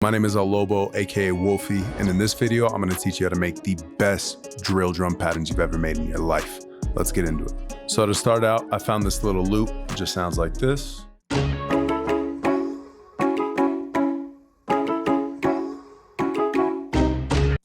My name is El Lobo, aka Wolfie, and in this video, I'm going to teach you how to make the best drill drum patterns you've ever made in your life. Let's get into it. So to start out, I found this little loop. It just sounds like this.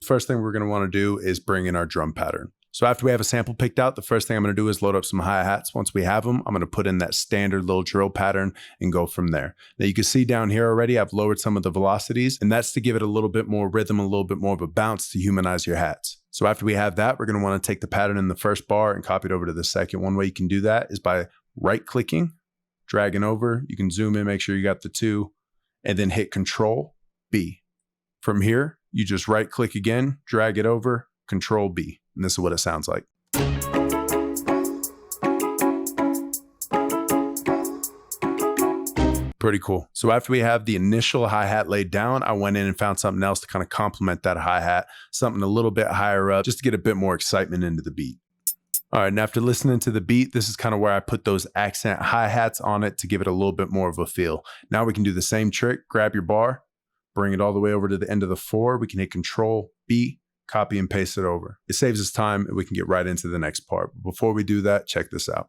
First thing we're going to want to do is bring in our drum pattern. So after we have a sample picked out, the first thing I'm going to do is load up some hi-hats. Once we have them, I'm going to put in that standard little drill pattern and go from there. Now you can see down here already, I've lowered some of the velocities, and that's to give it a little bit more rhythm, a little bit more of a bounce to humanize your hats. So after we have that, we're going to want to take the pattern in the first bar and copy it over to the second. One way you can do that is by right-clicking, dragging over. You can zoom in, make sure you got the two, and then hit Control B. From here, you just right-click again, drag it over, Control B. And this is what it sounds like. Pretty cool. So after we have the initial hi-hat laid down, I went in and found something else to kind of complement that hi-hat, something a little bit higher up, just to get a bit more excitement into the beat. All right, and after listening to the beat, this is kind of where I put those accent hi-hats on it to give it a little bit more of a feel. Now we can do the same trick, grab your bar, bring it all the way over to the end of the 4. We can hit Control B, copy and paste it over. It saves us time and we can get right into the next part. But before we do that, check this out.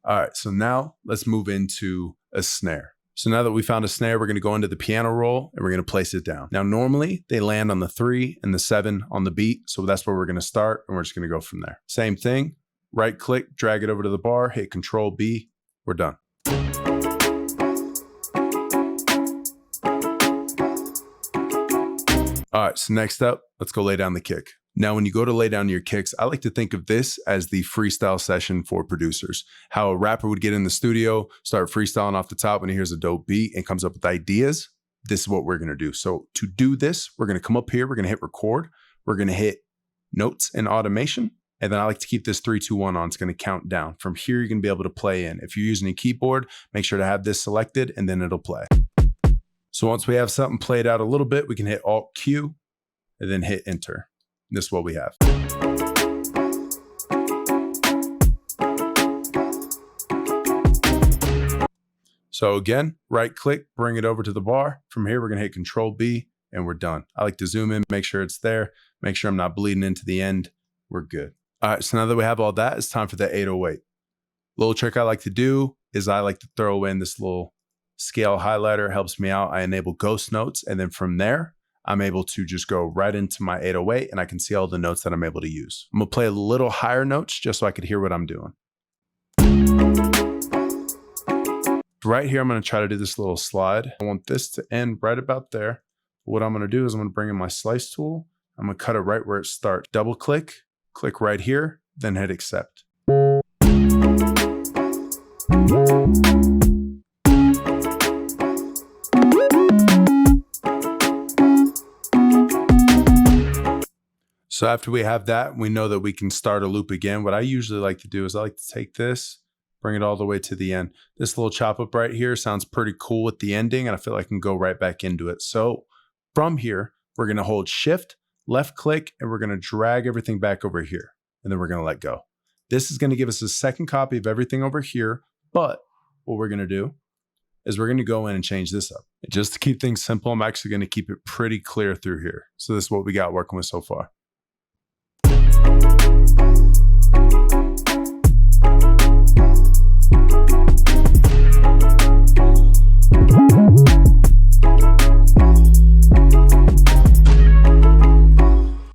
All right, so now let's move into a snare. So now that we found a snare, we're going to go into the piano roll and we're going to place it down. Now, normally they land on the 3 and the 7 on the beat. So that's where we're going to start and we're just going to go from there. Same thing, right click, drag it over to the bar, hit Control B, we're done. All right, so next up, let's go lay down the kick. Now, when you go to lay down your kicks, I like to think of this as the freestyle session for producers. How a rapper would get in the studio, start freestyling off the top when he hears a dope beat and comes up with ideas. This is what we're going to do. So to do this, we're going to come up here, we're going to hit record, we're going to hit notes and automation. And then I like to keep this 3, 2, 1 on. It's going to count down. From here, you're going to be able to play in. If you're using a keyboard, make sure to have this selected and then it'll play. So once we have something played out a little bit, we can hit Alt Q and then hit enter. This is what we have. So again, right click, bring it over to the bar. From here, we're going to hit Control B and we're done. I like to zoom in, make sure it's there, make sure I'm not bleeding into the end. We're good. All right, so now that we have all that, it's time for the 808. Little trick I like to do is I like to throw in this little scale highlighter, helps me out. I enable ghost notes, and then from there, I'm able to just go right into my 808 and I can see all the notes that I'm able to use. I'm gonna play a little higher notes just so I could hear what I'm doing. Right here, I'm gonna try to do this little slide. I want this to end right about there. What I'm gonna do is I'm gonna bring in my slice tool. I'm gonna cut it right where it starts. Double click, click right here, then hit accept. So after we have that, we know that we can start a loop again. What I usually like to do is I like to take this, bring it all the way to the end. This little chop up right here sounds pretty cool with the ending, and I feel like I can go right back into it. So from here, we're gonna hold Shift, left click, and we're gonna drag everything back over here. And then we're gonna let go. This is gonna give us a second copy of everything over here, but what we're gonna do is we're gonna go in and change this up. And just to keep things simple, I'm actually gonna keep it pretty clear through here. So this is what we got working with so far.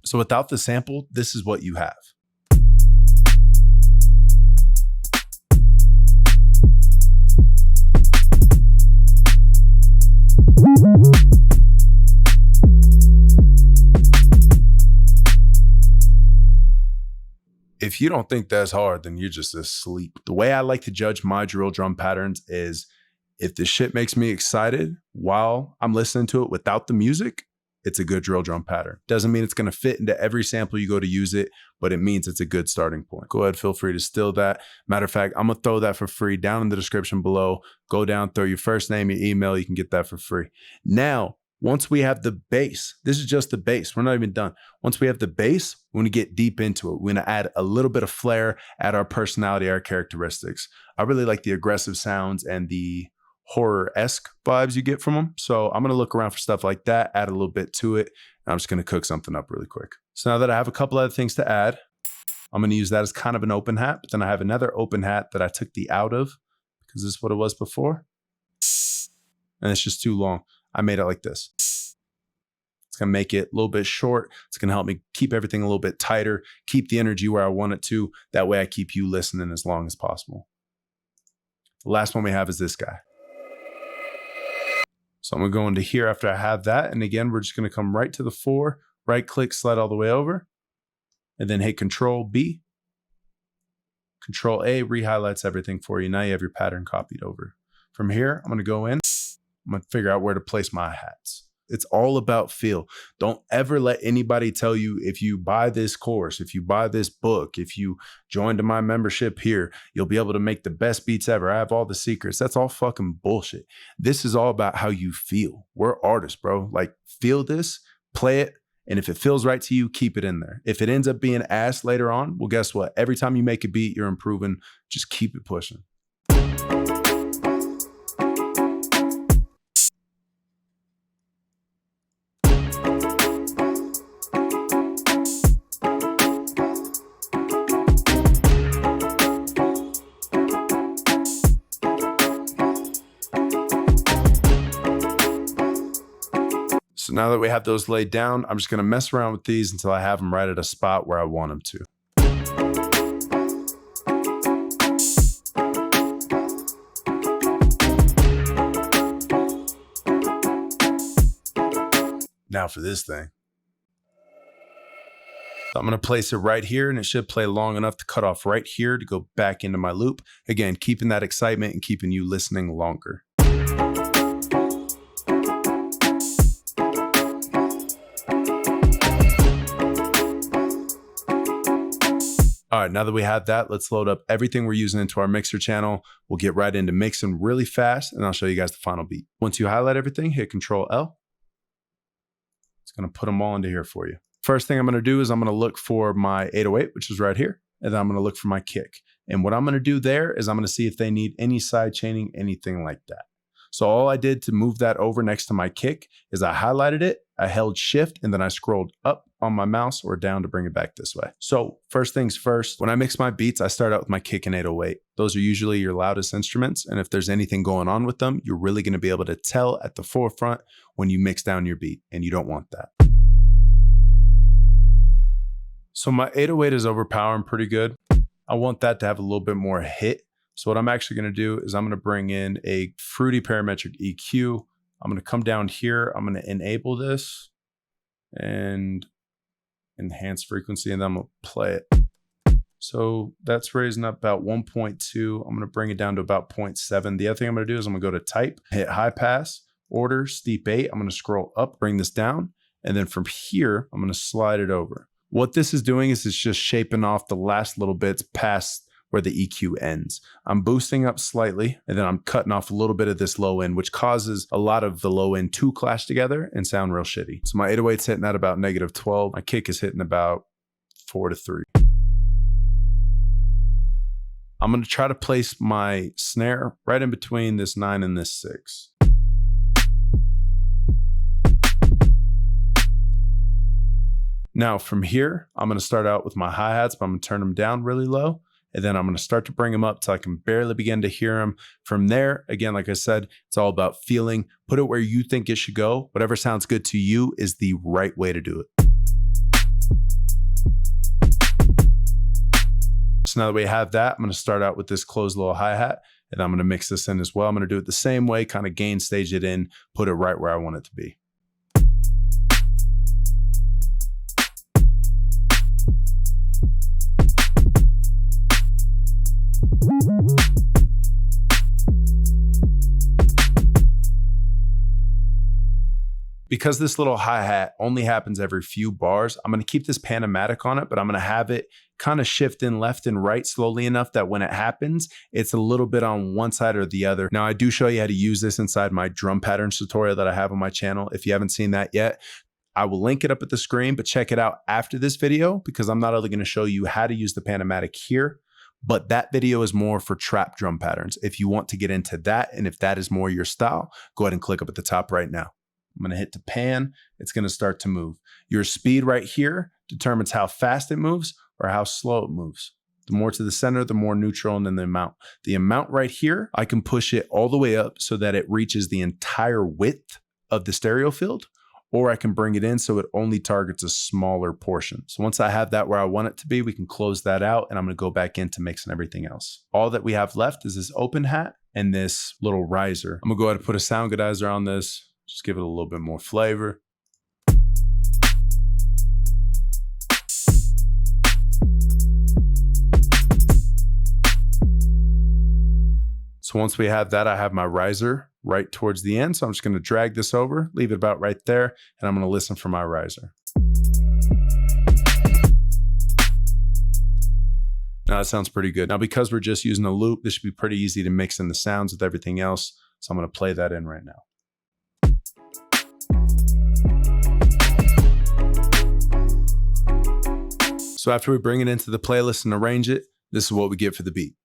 So without the sample, this is what you have. If you don't think that's hard, then you're just asleep. The way I like to judge my drill drum patterns is if the shit makes me excited while I'm listening to it without the music, it's a good drill drum pattern. Doesn't mean it's going to fit into every sample you go to use it, but it means it's a good starting point. Go ahead, feel free to steal that. Matter of fact, I'm going to throw that for free down in the description below. Go down, throw your first name, your email. You can get that for free. Now, Once we have the bass, this is just the bass. We're not even done. Once we have the bass, we're going to get deep into it. We're going to add a little bit of flair, add our personality, our characteristics. I really like the aggressive sounds and the horror-esque vibes you get from them. So I'm going to look around for stuff like that, add a little bit to it. And I'm just going to cook something up really quick. So now that I have a couple other things to add, I'm going to use that as kind of an open hat. But then I have another open hat that I took the out of because this is what it was before. And it's just too long. I made it like this. It's going to make it a little bit short. It's going to help me keep everything a little bit tighter, keep the energy where I want it to. That way I keep you listening as long as possible. The last one we have is this guy. So I'm going to go into here after I have that. And again, we're just going to come right to the 4, right click, slide all the way over, and then hit Control B. Control A re-highlights everything for you. Now you have your pattern copied over. From here, I'm going to go in. I'm going to figure out where to place my hats. It's all about feel. Don't ever let anybody tell you if you buy this course, if you buy this book, if you join to my membership here, you'll be able to make the best beats ever. I have all the secrets. That's all fucking bullshit. This is all about how you feel. We're artists, bro. Like, feel this, play it, and if it feels right to you, keep it in there. If it ends up being ass later on, well, guess what? Every time you make a beat, you're improving. Just keep it pushing. So now that we have those laid down, I'm just going to mess around with these until I have them right at a spot where I want them to. Now for this thing. So I'm going to place it right here, and it should play long enough to cut off right here to go back into my loop. Again, keeping that excitement and keeping you listening longer. All right, now that we have that, let's load up everything we're using into our mixer channel. We'll get right into mixing really fast, and I'll show you guys the final beat. Once you highlight everything, hit Control L. It's going to put them all into here for you. First thing I'm going to do is I'm going to look for my 808, which is right here, and then I'm going to look for my kick. And what I'm going to do there is I'm going to see if they need any side chaining, anything like that. So all I did to move that over next to my kick is I highlighted it, I held shift, and then I scrolled up on my mouse or down to bring it back this way. So first things first, when I mix my beats, I start out with my kick and 808. Those are usually your loudest instruments. And if there's anything going on with them, you're really going to be able to tell at the forefront when you mix down your beat, and you don't want that. So my 808 is overpowering pretty good. I want that to have a little bit more hit. So what I'm actually going to do is I'm going to bring in a fruity parametric EQ. I'm going to come down here. I'm going to enable this and enhance frequency, and then I'm going to play it. So that's raising up about 1.2. I'm going to bring it down to about 0.7. The other thing I'm going to do is I'm going to go to type, hit high pass, order, steep 8. I'm going to scroll up, bring this down. And then from here, I'm going to slide it over. What this is doing is it's just shaping off the last little bits past where the EQ ends. I'm boosting up slightly, and then I'm cutting off a little bit of this low end, which causes a lot of the low end to clash together and sound real shitty. So my 808's hitting at about -12. My kick is hitting about 4 to 3. I'm going to try to place my snare right in between this 9 and this 6. Now from here, I'm going to start out with my hi-hats, but I'm going to turn them down really low. And then I'm going to start to bring them up till I can barely begin to hear them. From there, again, like I said, it's all about feeling. Put it where you think it should go. Whatever sounds good to you is the right way to do it. So now that we have that, I'm going to start out with this closed little hi-hat, and I'm going to mix this in as well. I'm going to do it the same way, kind of gain stage it in, put it right where I want it to be. Because this little hi-hat only happens every few bars, I'm gonna keep this Panamatic on it, but I'm gonna have it kind of shift in left and right slowly enough that when it happens, it's a little bit on one side or the other. Now, I do show you how to use this inside my drum patterns tutorial that I have on my channel. If you haven't seen that yet, I will link it up at the screen, but check it out after this video because I'm not only gonna show you how to use the Panamatic here, but that video is more for trap drum patterns. If you want to get into that, and if that is more your style, go ahead and click up at the top right now. I'm gonna hit the pan, it's gonna start to move. Your speed right here determines how fast it moves or how slow it moves. The more to the center, the more neutral, and then the amount. The amount right here, I can push it all the way up so that it reaches the entire width of the stereo field, or I can bring it in so it only targets a smaller portion. So once I have that where I want it to be, we can close that out and I'm gonna go back into mixing everything else. All that we have left is this open hat and this little riser. I'm gonna go ahead and put a sound goodizer on this, just give it a little bit more flavor. So once we have that, I have my riser right towards the end. So I'm just gonna drag this over, leave it about right there, and I'm gonna listen for my riser. Now that sounds pretty good. Now because we're just using a loop, this should be pretty easy to mix in the sounds with everything else. So I'm gonna play that in right now. So after we bring it into the playlist and arrange it, this is what we get for the beat.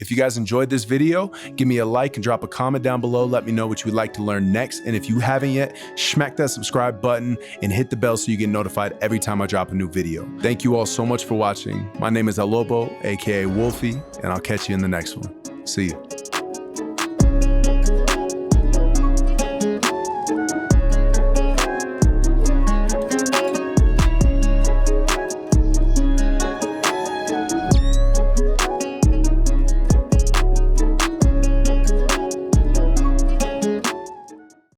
If you guys enjoyed this video, give me a like and drop a comment down below. Let me know what you would like to learn next. And if you haven't yet, smack that subscribe button and hit the bell so you get notified every time I drop a new video. Thank you all so much for watching. My name is El Lobo, aka Wolfie, and I'll catch you in the next one. See you.